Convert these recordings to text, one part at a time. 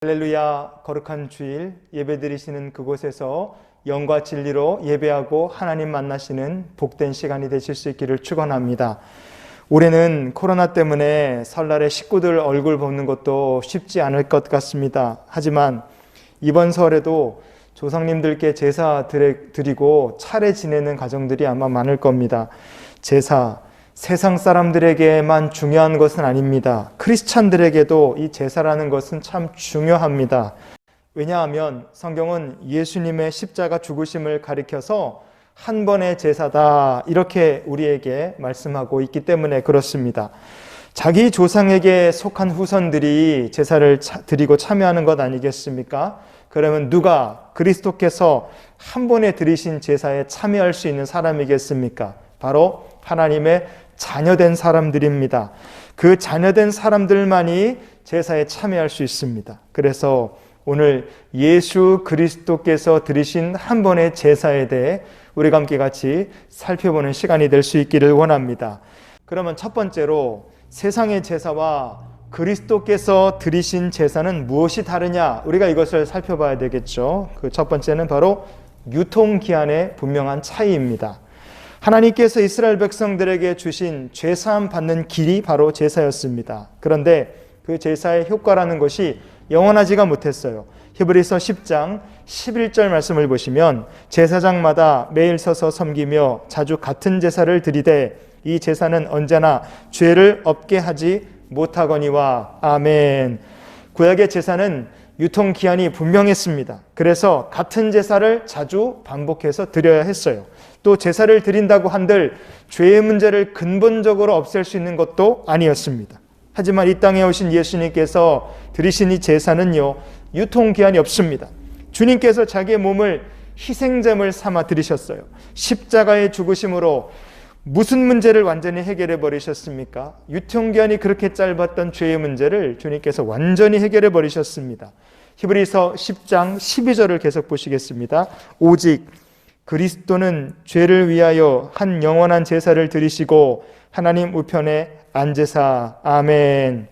할렐루야, 거룩한 주일 예배드리시는 그곳에서 영과 진리로 예배하고 하나님 만나시는 복된 시간이 되실 수 있기를 축원합니다. 올해는 코로나 때문에 설날에 식구들 얼굴 보는 것도 쉽지 않을 것 같습니다. 하지만 이번 설에도 조상님들께 제사 드리고 차례 지내는 가정들이 아마 많을 겁니다. 제사, 세상 사람들에게만 중요한 것은 아닙니다. 크리스찬들에게도 이 제사라는 것은 참 중요합니다. 왜냐하면 성경은 예수님의 십자가 죽으심을 가리켜서 한 번의 제사다 이렇게 우리에게 말씀하고 있기 때문에 그렇습니다. 자기 조상에게 속한 후손들이 제사를 드리고 참여하는 것 아니겠습니까? 그러면 누가 그리스도께서 한 번에 드리신 제사에 참여할 수 있는 사람이겠습니까? 바로 하나님의 자녀된 사람들입니다. 그 자녀된 사람들만이 제사에 참여할 수 있습니다. 그래서 오늘 예수 그리스도께서 드리신 한 번의 제사에 대해 우리가 함께 같이 살펴보는 시간이 될 수 있기를 원합니다. 그러면 첫 번째로 세상의 제사와 그리스도께서 드리신 제사는 무엇이 다르냐? 우리가 이것을 살펴봐야 되겠죠. 그 첫 번째는 바로 유통기한의 분명한 차이입니다. 하나님께서 이스라엘 백성들에게 주신 죄사함 받는 길이 바로 제사였습니다. 그런데 그 제사의 효과라는 것이 영원하지가 못했어요. 히브리서 10장 11절 말씀을 보시면 제사장마다 매일 서서 섬기며 자주 같은 제사를 드리되 이 제사는 언제나 죄를 없게 하지 못하거니와. 아멘. 구약의 제사는 유통기한이 분명했습니다. 그래서 같은 제사를 자주 반복해서 드려야 했어요. 또 제사를 드린다고 한들 죄의 문제를 근본적으로 없앨 수 있는 것도 아니었습니다. 하지만 이 땅에 오신 예수님께서 드리신 이 제사는요, 유통기한이 없습니다. 주님께서 자기의 몸을 희생제물 삼아 드리셨어요. 십자가의 죽으심으로 무슨 문제를 완전히 해결해 버리셨습니까? 유통기한이 그렇게 짧았던 죄의 문제를 주님께서 완전히 해결해 버리셨습니다. 히브리서 10장 12절을 계속 보시겠습니다. 오직 그리스도는 죄를 위하여 한 영원한 제사를 드리시고 하나님 우편에 앉으사. 아멘.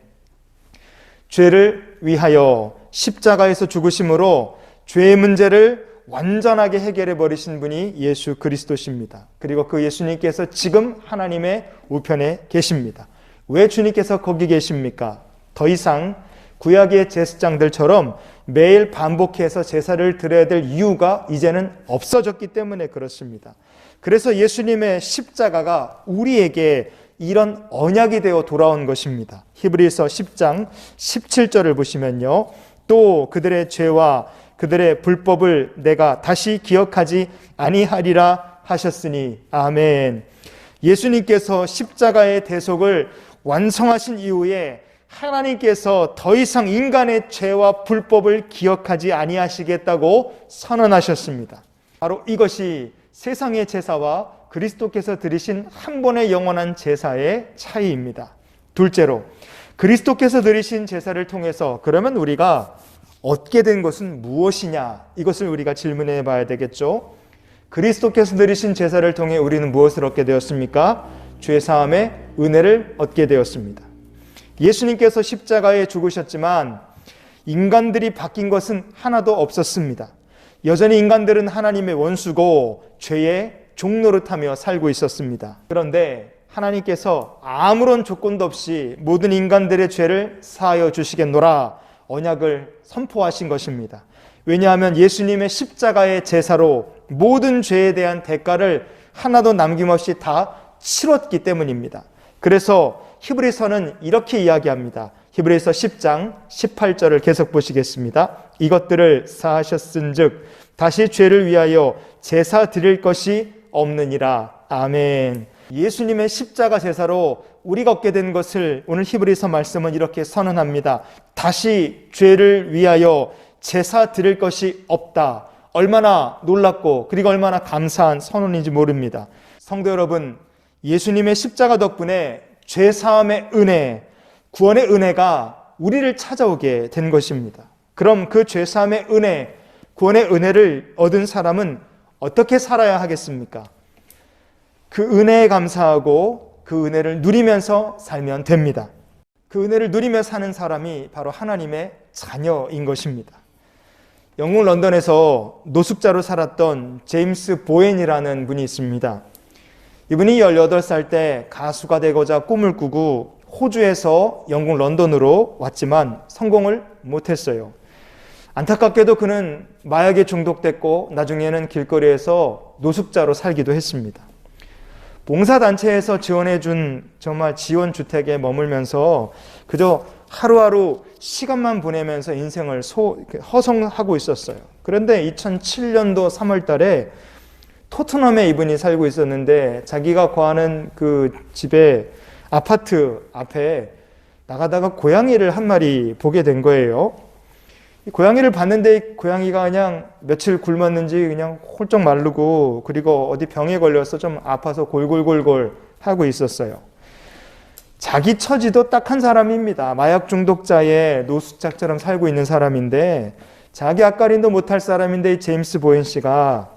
죄를 위하여 십자가에서 죽으심으로 죄의 문제를 완전하게 해결해 버리신 분이 예수 그리스도십니다. 그리고 그 예수님께서 지금 하나님의 우편에 계십니다. 왜 주님께서 거기 계십니까? 더 이상 구약의 제사장들처럼 매일 반복해서 제사를 드려야 될 이유가 이제는 없어졌기 때문에 그렇습니다. 그래서 예수님의 십자가가 우리에게 이런 언약이 되어 돌아온 것입니다. 히브리서 10장 17절을 보시면요, 또 그들의 죄와 그들의 불법을 내가 다시 기억하지 아니하리라 하셨으니. 아멘. 예수님께서 십자가의 대속을 완성하신 이후에 하나님께서 더 이상 인간의 죄와 불법을 기억하지 아니하시겠다고 선언하셨습니다. 바로 이것이 세상의 제사와 그리스도께서 드리신 한 번의 영원한 제사의 차이입니다. 둘째로, 그리스도께서 드리신 제사를 통해서 그러면 우리가 얻게 된 것은 무엇이냐? 이것을 우리가 질문해 봐야 되겠죠. 그리스도께서 드리신 제사를 통해 우리는 무엇을 얻게 되었습니까? 죄사함의 은혜를 얻게 되었습니다. 예수님께서 십자가에 죽으셨지만 인간들이 바뀐 것은 하나도 없었습니다. 여전히 인간들은 하나님의 원수고 죄의 종노릇하며 살고 있었습니다. 그런데 하나님께서 아무런 조건도 없이 모든 인간들의 죄를 사하여 주시겠노라 언약을 선포하신 것입니다. 왜냐하면 예수님의 십자가의 제사로 모든 죄에 대한 대가를 하나도 남김없이 다 치렀기 때문입니다. 그래서 히브리서는 이렇게 이야기합니다. 히브리서 10장 18절을 계속 보시겠습니다. 이것들을 사하셨은즉 다시 죄를 위하여 제사 드릴 것이 없느니라. 아멘. 예수님의 십자가 제사로 우리가 얻게 된 것을 오늘 히브리서 말씀은 이렇게 선언합니다. 다시 죄를 위하여 제사 드릴 것이 없다. 얼마나 놀랍고 그리고 얼마나 감사한 선언인지 모릅니다. 성도 여러분, 예수님의 십자가 덕분에 죄사함의 은혜, 구원의 은혜가 우리를 찾아오게 된 것입니다. 그럼 그 죄사함의 은혜, 구원의 은혜를 얻은 사람은 어떻게 살아야 하겠습니까? 그 은혜에 감사하고 그 은혜를 누리면서 살면 됩니다. 그 은혜를 누리며 사는 사람이 바로 하나님의 자녀인 것입니다. 영국 런던에서 노숙자로 살았던 제임스 보웬이라는 분이 있습니다. 이분이 18살 때 가수가 되고자 꿈을 꾸고 호주에서 영국 런던으로 왔지만 성공을 못했어요. 안타깝게도 그는 마약에 중독됐고 나중에는 길거리에서 노숙자로 살기도 했습니다. 봉사단체에서 지원해준 정말 지원주택에 머물면서 그저 하루하루 시간만 보내면서 인생을 허송하고 있었어요. 그런데 2007년도 3월 달에 토트넘에 이분이 살고 있었는데 자기가 거하는 그 집에 아파트 앞에 나가다가 고양이를 한 마리 보게 된 거예요. 이 고양이를 봤는데 고양이가 그냥 며칠 굶었는지 그냥 홀쩍 마르고 그리고 어디 병에 걸려서 좀 아파서 골골골골 하고 있었어요. 자기 처지도 딱한 사람입니다. 마약 중독자의 노숙자처럼 살고 있는 사람인데 자기 앞가림도 못할 사람인데 이 제임스 보웬 씨가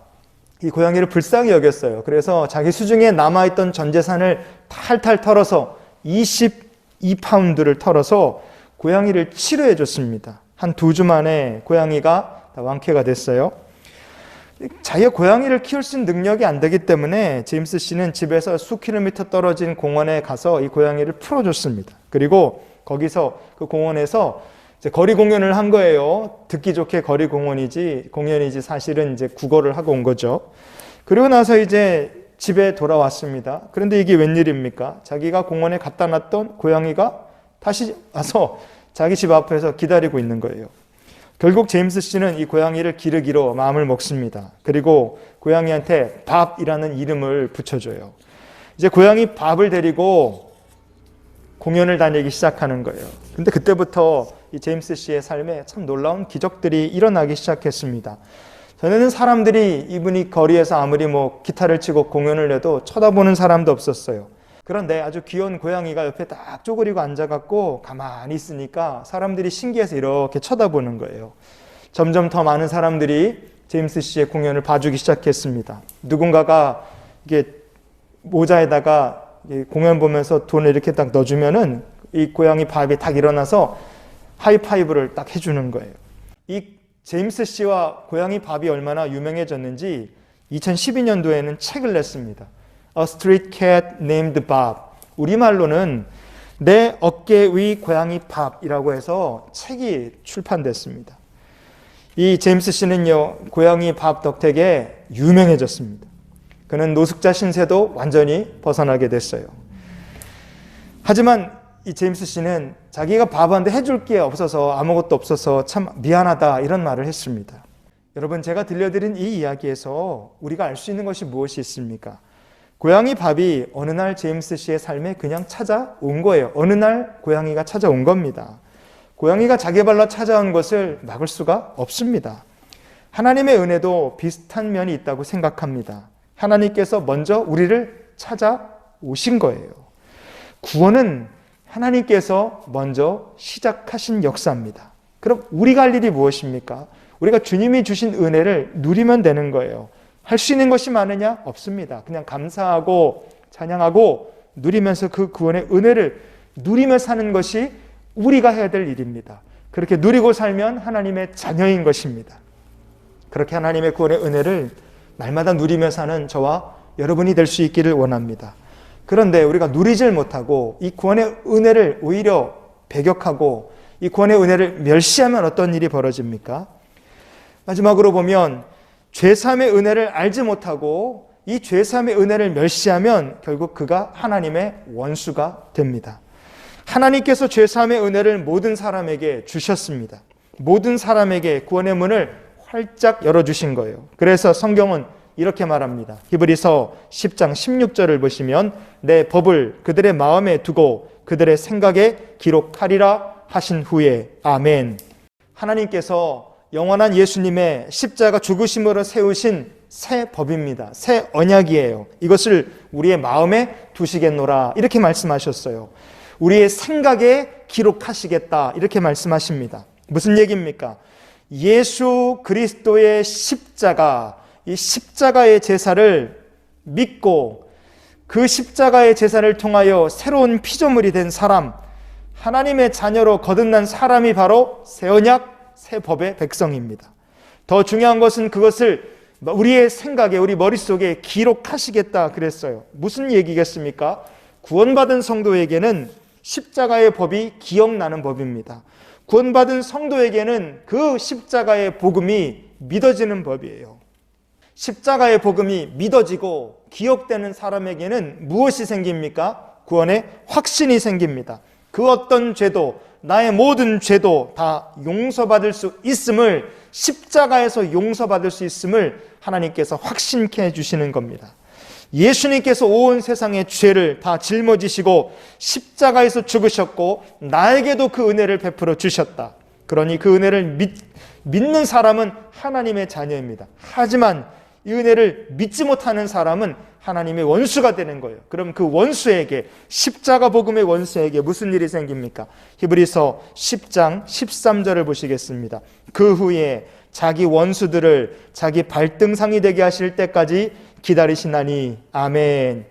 이 고양이를 불쌍히 여겼어요. 그래서 자기 수중에 남아있던 전 재산을 탈탈 털어서 22파운드를 털어서 고양이를 치료해 줬습니다. 한 2주 만에 고양이가 다 완쾌가 됐어요. 자기가 고양이를 키울 수 있는 능력이 안 되기 때문에 제임스 씨는 집에서 수 킬로미터 떨어진 공원에 가서 이 고양이를 풀어줬습니다. 그리고 거기서 그 공원에서 이제 거리 공연을 한 거예요. 듣기 좋게 거리 공연이지 사실은 이제 국어를 하고 온 거죠. 그리고 나서 이제 집에 돌아왔습니다. 그런데 이게 웬일입니까? 자기가 공원에 갖다 놨던 고양이가 다시 와서 자기 집 앞에서 기다리고 있는 거예요. 결국 제임스 씨는 이 고양이를 기르기로 마음을 먹습니다. 그리고 고양이한테 밥이라는 이름을 붙여줘요. 이제 고양이 밥을 데리고 공연을 다니기 시작하는 거예요. 근데 그때부터 이 제임스 씨의 삶에 참 놀라운 기적들이 일어나기 시작했습니다. 전에는 사람들이 이분이 거리에서 아무리 기타를 치고 공연을 해도 쳐다보는 사람도 없었어요. 그런데 아주 귀여운 고양이가 옆에 딱 쪼그리고 앉아갖고 가만히 있으니까 사람들이 신기해서 이렇게 쳐다보는 거예요. 점점 더 많은 사람들이 제임스 씨의 공연을 봐주기 시작했습니다. 누군가가 이게 모자에다가 공연 보면서 돈을 이렇게 딱 넣어주면은 이 고양이 밥이 딱 일어나서 하이파이브를 딱 해주는 거예요. 이 제임스 씨와 고양이 밥이 얼마나 유명해졌는지 2012년도에는 책을 냈습니다. A Street Cat Named Bob. 우리말로는 내 어깨 위 고양이 밥이라고 해서 책이 출판됐습니다. 이 제임스 씨는요, 고양이 밥 덕택에 유명해졌습니다. 그는 노숙자 신세도 완전히 벗어나게 됐어요. 하지만 이 제임스 씨는 자기가 밥한테 해줄 게 없어서 아무것도 없어서 참 미안하다 이런 말을 했습니다. 여러분, 제가 들려드린 이 이야기에서 우리가 알 수 있는 것이 무엇이 있습니까? 고양이 밥이 어느 날 제임스 씨의 삶에 그냥 찾아온 거예요. 어느 날 고양이가 찾아온 겁니다. 고양이가 자기 발로 찾아온 것을 막을 수가 없습니다. 하나님의 은혜도 비슷한 면이 있다고 생각합니다. 하나님께서 먼저 우리를 찾아오신 거예요. 구원은 하나님께서 먼저 시작하신 역사입니다. 그럼 우리가 할 일이 무엇입니까? 우리가 주님이 주신 은혜를 누리면 되는 거예요. 할 수 있는 것이 많으냐? 없습니다. 그냥 감사하고 찬양하고 누리면서 그 구원의 은혜를 누리며 사는 것이 우리가 해야 될 일입니다. 그렇게 누리고 살면 하나님의 자녀인 것입니다. 그렇게 하나님의 구원의 은혜를 날마다 누리며 사는 저와 여러분이 될 수 있기를 원합니다. 그런데 우리가 누리질 못하고 이 구원의 은혜를 오히려 배격하고 이 구원의 은혜를 멸시하면 어떤 일이 벌어집니까? 마지막으로 보면 죄사함의 은혜를 알지 못하고 이 죄사함의 은혜를 멸시하면 결국 그가 하나님의 원수가 됩니다. 하나님께서 죄사함의 은혜를 모든 사람에게 주셨습니다. 모든 사람에게 구원의 문을 활짝 열어주신 거예요. 그래서 성경은 이렇게 말합니다. 히브리서 10장 16절을 보시면 내 법을 그들의 마음에 두고 그들의 생각에 기록하리라 하신 후에 아멘. 하나님께서 영원한 예수님의 십자가 죽으심으로 세우신 새 법입니다. 새 언약이에요. 이것을 우리의 마음에 두시겠노라 이렇게 말씀하셨어요. 우리의 생각에 기록하시겠다 이렇게 말씀하십니다. 무슨 얘기입니까? 예수 그리스도의 십자가, 이 십자가의 제사를 믿고 그 십자가의 제사를 통하여 새로운 피조물이 된 사람, 하나님의 자녀로 거듭난 사람이 바로 새 언약, 새 법의 백성입니다. 더 중요한 것은 그것을 우리의 생각에, 우리 머릿속에 기록하시겠다 그랬어요. 무슨 얘기겠습니까? 구원받은 성도에게는 십자가의 법이 기억나는 법입니다. 구원받은 성도에게는 그 십자가의 복음이 믿어지는 법이에요. 십자가의 복음이 믿어지고 기억되는 사람에게는 무엇이 생깁니까? 구원의 확신이 생깁니다. 그 어떤 죄도, 나의 모든 죄도 다 용서받을 수 있음을, 십자가에서 용서받을 수 있음을 하나님께서 확신케 해주시는 겁니다. 예수님께서 온 세상의 죄를 다 짊어지시고 십자가에서 죽으셨고 나에게도 그 은혜를 베풀어 주셨다. 그러니 그 은혜를 믿는 사람은 하나님의 자녀입니다. 하지만 이 은혜를 믿지 못하는 사람은 하나님의 원수가 되는 거예요. 그럼 그 원수에게, 십자가 복음의 원수에게 무슨 일이 생깁니까? 히브리서 10장 13절을 보시겠습니다. 그 후에 자기 원수들을 자기 발등상이 되게 하실 때까지 기다리시나니. 아멘.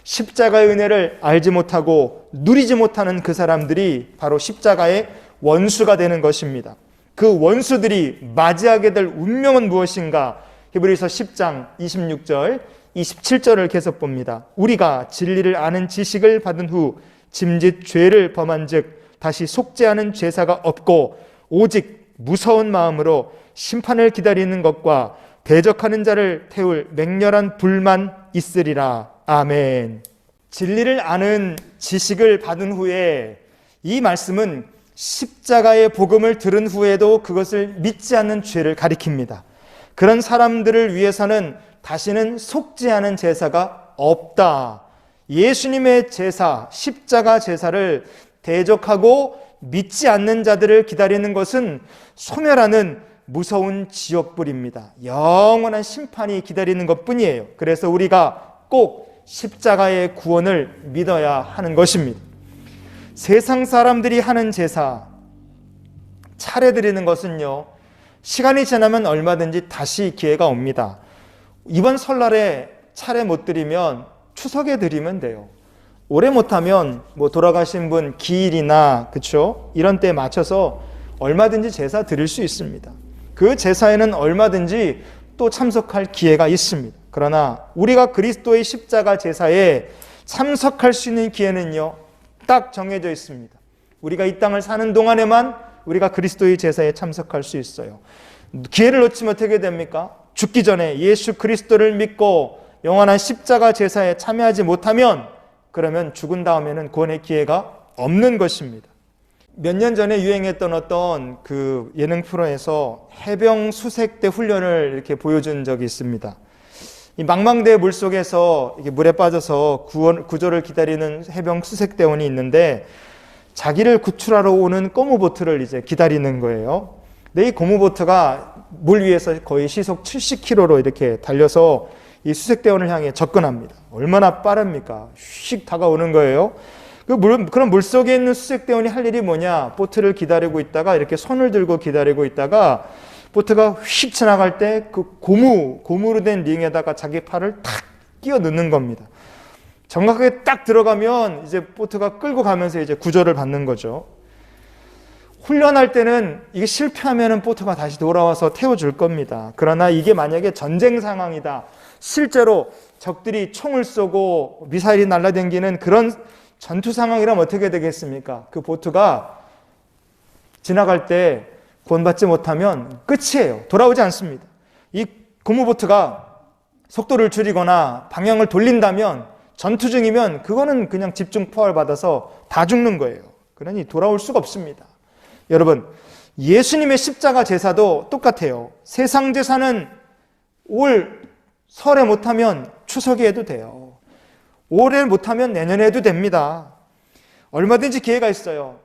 십자가의 은혜를 알지 못하고 누리지 못하는 그 사람들이 바로 십자가의 원수가 되는 것입니다. 그 원수들이 맞이하게 될 운명은 무엇인가? 히브리서 10장 26절 27절을 계속 봅니다. 우리가 진리를 아는 지식을 받은 후 짐짓 죄를 범한 즉 다시 속죄하는 제사가 없고 오직 무서운 마음으로 심판을 기다리는 것과 대적하는 자를 태울 맹렬한 불만 있으리라. 아멘. 진리를 아는 지식을 받은 후에, 이 말씀은 십자가의 복음을 들은 후에도 그것을 믿지 않는 죄를 가리킵니다. 그런 사람들을 위해서는 다시는 속죄하는 제사가 없다. 예수님의 제사, 십자가 제사를 대적하고 믿지 않는 자들을 기다리는 것은 소멸하는 무서운 지옥불입니다. 영원한 심판이 기다리는 것뿐이에요. 그래서 우리가 꼭 십자가의 구원을 믿어야 하는 것입니다. 세상 사람들이 하는 제사, 차례 드리는 것은요, 시간이 지나면 얼마든지 다시 기회가 옵니다. 이번 설날에 차례 못 드리면 추석에 드리면 돼요. 오래 못하면 돌아가신 분 기일이나 그쵸? 이런 때에 맞춰서 얼마든지 제사 드릴 수 있습니다. 그 제사에는 얼마든지 또 참석할 기회가 있습니다. 그러나 우리가 그리스도의 십자가 제사에 참석할 수 있는 기회는요, 딱 정해져 있습니다. 우리가 이 땅을 사는 동안에만 우리가 그리스도의 제사에 참석할 수 있어요. 기회를 놓치면 어떻게 됩니까? 죽기 전에 예수 그리스도를 믿고 영원한 십자가 제사에 참여하지 못하면, 그러면 죽은 다음에는 구원의 기회가 없는 것입니다. 몇 년 전에 유행했던 어떤 그 예능 프로에서 해병 수색대 훈련을 이렇게 보여준 적이 있습니다. 이 망망대해 물속에서 이게 물에 빠져서 구조를 기다리는 해병 수색대원이 있는데, 자기를 구출하러 오는 고무보트를 이제 기다리는 거예요. 근데 이 고무보트가 물 위에서 거의 시속 70km로 이렇게 달려서 이 수색대원을 향해 접근합니다. 얼마나 빠릅니까? 휙 다가오는 거예요. 그럼 물속에 있는 수색대원이 할 일이 뭐냐? 보트를 기다리고 있다가 이렇게 손을 들고 기다리고 있다가 보트가 휙 지나갈 때 그 고무로 된 링에다가 자기 팔을 탁 끼워 넣는 겁니다. 정확하게 딱 들어가면 이제 보트가 끌고 가면서 이제 구조를 받는 거죠. 훈련할 때는 이게 실패하면은 보트가 다시 돌아와서 태워줄 겁니다. 그러나 이게 만약에 전쟁 상황이다, 실제로 적들이 총을 쏘고 미사일이 날아다니는 그런 전투 상황이라면 어떻게 되겠습니까? 그 보트가 지나갈 때 구원받지 못하면 끝이에요. 돌아오지 않습니다. 이 고무보트가 속도를 줄이거나 방향을 돌린다면, 전투 중이면 그거는 그냥 집중 포화를 받아서 다 죽는 거예요. 그러니 돌아올 수가 없습니다. 여러분, 예수님의 십자가 제사도 똑같아요. 세상 제사는 올 설에 못하면 추석에 해도 돼요. 올해 못하면 내년에 해도 됩니다. 얼마든지 기회가 있어요.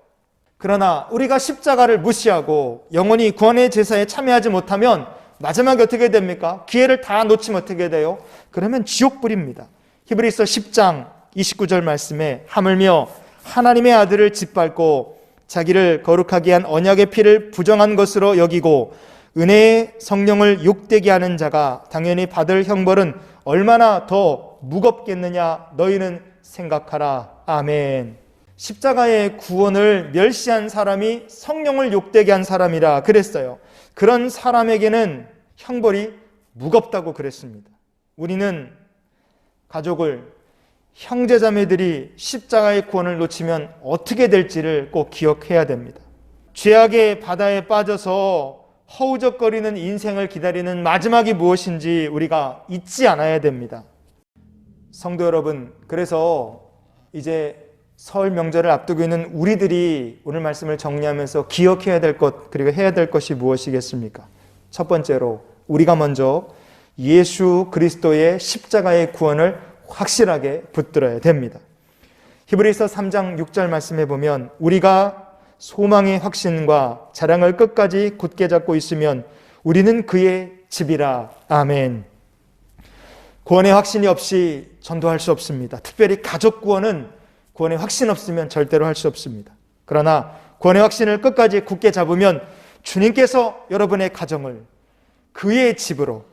그러나 우리가 십자가를 무시하고 영원히 구원의 제사에 참여하지 못하면 마지막에 어떻게 됩니까? 기회를 다 놓치면 어떻게 돼요? 그러면 지옥불입니다. 히브리서 10장 29절 말씀에 하물며 하나님의 아들을 짓밟고 자기를 거룩하게 한 언약의 피를 부정한 것으로 여기고 은혜의 성령을 욕되게 하는 자가 당연히 받을 형벌은 얼마나 더 무겁겠느냐 너희는 생각하라. 아멘. 십자가의 구원을 멸시한 사람이 성령을 욕되게 한 사람이라 그랬어요. 그런 사람에게는 형벌이 무겁다고 그랬습니다. 우리는 가족을, 형제자매들이 십자가의 구원을 놓치면 어떻게 될지를 꼭 기억해야 됩니다. 죄악의 바다에 빠져서 허우적거리는 인생을 기다리는 마지막이 무엇인지 우리가 잊지 않아야 됩니다. 성도 여러분, 그래서 이제 설 명절을 앞두고 있는 우리들이 오늘 말씀을 정리하면서 기억해야 될 것, 그리고 해야 될 것이 무엇이겠습니까? 첫 번째로 우리가 먼저 예수 그리스도의 십자가의 구원을 확실하게 붙들어야 됩니다. 히브리서 3장 6절 말씀에 보면 우리가 소망의 확신과 자랑을 끝까지 굳게 잡고 있으면 우리는 그의 집이라. 아멘. 구원의 확신이 없이 전도할 수 없습니다. 특별히 가족 구원은 구원의 확신 없으면 절대로 할 수 없습니다. 그러나 구원의 확신을 끝까지 굳게 잡으면 주님께서 여러분의 가정을 그의 집으로,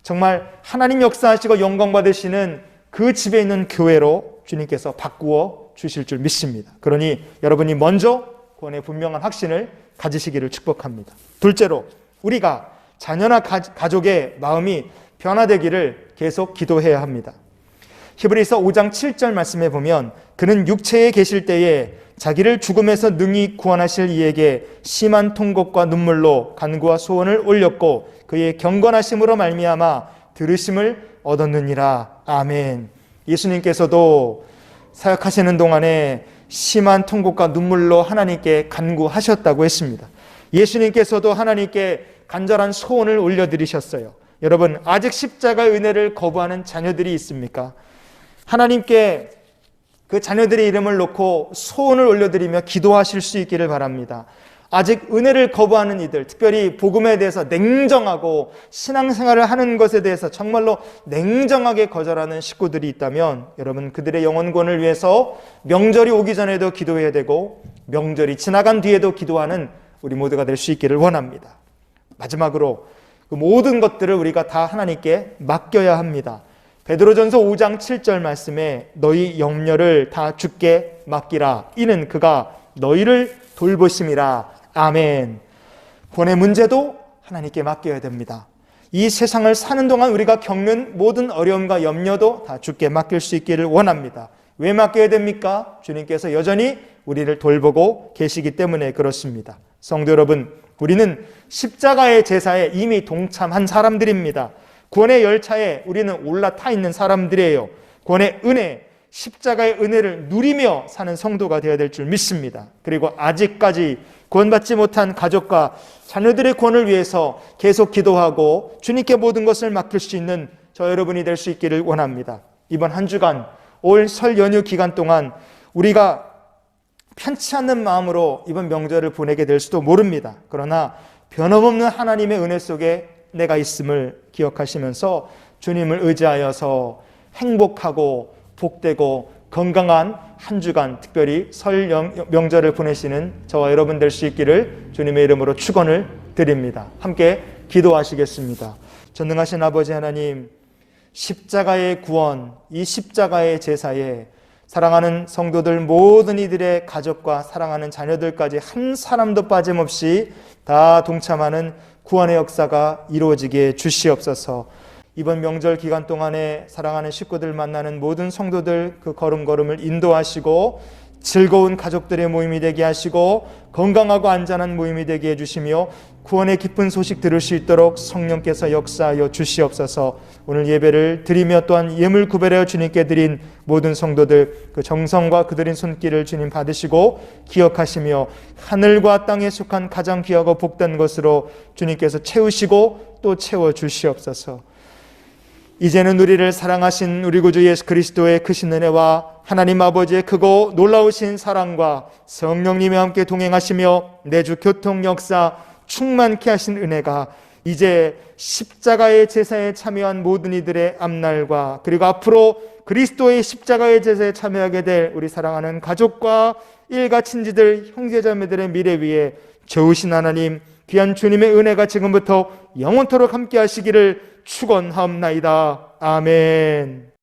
정말 하나님 역사하시고 영광 받으시는 그 집에 있는 교회로 주님께서 바꾸어 주실 줄 믿습니다. 그러니 여러분이 먼저 구원의 분명한 확신을 가지시기를 축복합니다. 둘째로 우리가 자녀나 가족의 마음이 변화되기를 계속 기도해야 합니다. 히브리서 5장 7절 말씀에 보면 그는 육체에 계실 때에 자기를 죽음에서 능히 구원하실 이에게 심한 통곡과 눈물로 간구와 소원을 올렸고 그의 경건하심으로 말미암아 들으심을 얻었느니라. 아멘. 예수님께서도 사역하시는 동안에 심한 통곡과 눈물로 하나님께 간구하셨다고 했습니다. 예수님께서도 하나님께 간절한 소원을 올려드리셨어요. 여러분, 아직 십자가의 은혜를 거부하는 자녀들이 있습니까? 하나님께 그 자녀들의 이름을 놓고 소원을 올려드리며 기도하실 수 있기를 바랍니다. 아직 은혜를 거부하는 이들, 특별히 복음에 대해서 냉정하고 신앙생활을 하는 것에 대해서 정말로 냉정하게 거절하는 식구들이 있다면 여러분, 그들의 영혼권을 위해서 명절이 오기 전에도 기도해야 되고 명절이 지나간 뒤에도 기도하는 우리 모두가 될 수 있기를 원합니다. 마지막으로 그 모든 것들을 우리가 다 하나님께 맡겨야 합니다. 베드로전서 5장 7절 말씀에 너희 염려를 다 주께 맡기라. 이는 그가 너희를 돌보심이라. 아멘. 구원의 문제도 하나님께 맡겨야 됩니다. 이 세상을 사는 동안 우리가 겪는 모든 어려움과 염려도 다 주께 맡길 수 있기를 원합니다. 왜 맡겨야 됩니까? 주님께서 여전히 우리를 돌보고 계시기 때문에 그렇습니다. 성도 여러분, 우리는 십자가의 제사에 이미 동참한 사람들입니다. 구원의 열차에 우리는 올라타 있는 사람들이에요. 구원의 은혜, 십자가의 은혜를 누리며 사는 성도가 되어야 될 줄 믿습니다. 그리고 아직까지 구원받지 못한 가족과 자녀들의 구원을 위해서 계속 기도하고 주님께 모든 것을 맡길 수 있는 저 여러분이 될 수 있기를 원합니다. 이번 한 주간, 올 설 연휴 기간 동안 우리가 편치 않는 마음으로 이번 명절을 보내게 될 수도 모릅니다. 그러나 변함없는 하나님의 은혜 속에 내가 있음을 기억하시면서 주님을 의지하여서 행복하고 복되고 건강한 한 주간, 특별히 설 명절을 보내시는 저와 여러분 될 수 있기를 주님의 이름으로 축원을 드립니다. 함께 기도하시겠습니다. 전능하신 아버지 하나님, 십자가의 구원, 이 십자가의 제사에 사랑하는 성도들 모든 이들의 가족과 사랑하는 자녀들까지 한 사람도 빠짐없이 다 동참하는 구원의 역사가 이루어지게 주시옵소서. 이번 명절 기간 동안에 사랑하는 식구들 만나는 모든 성도들 그 걸음걸음을 인도하시고 즐거운 가족들의 모임이 되게 하시고 건강하고 안전한 모임이 되게 해주시며 구원의 기쁜 소식 들을 수 있도록 성령께서 역사하여 주시옵소서. 오늘 예배를 드리며 또한 예물 구별하여 주님께 드린 모든 성도들 그 정성과 그들의 손길을 주님 받으시고 기억하시며 하늘과 땅에 속한 가장 귀하고 복된 것으로 주님께서 채우시고 또 채워주시옵소서. 이제는 우리를 사랑하신 우리 구주 예수 그리스도의 크신 은혜와 하나님 아버지의 크고 놀라우신 사랑과 성령님이 함께 동행하시며 내주 교통 역사 충만케 하신 은혜가 이제 십자가의 제사에 참여한 모든 이들의 앞날과 그리고 앞으로 그리스도의 십자가의 제사에 참여하게 될 우리 사랑하는 가족과 일가 친지들 형제자매들의 미래 위에 좋으신 하나님 귀한 주님의 은혜가 지금부터 영원토록 함께 하시기를 축원하옵나이다. 아멘.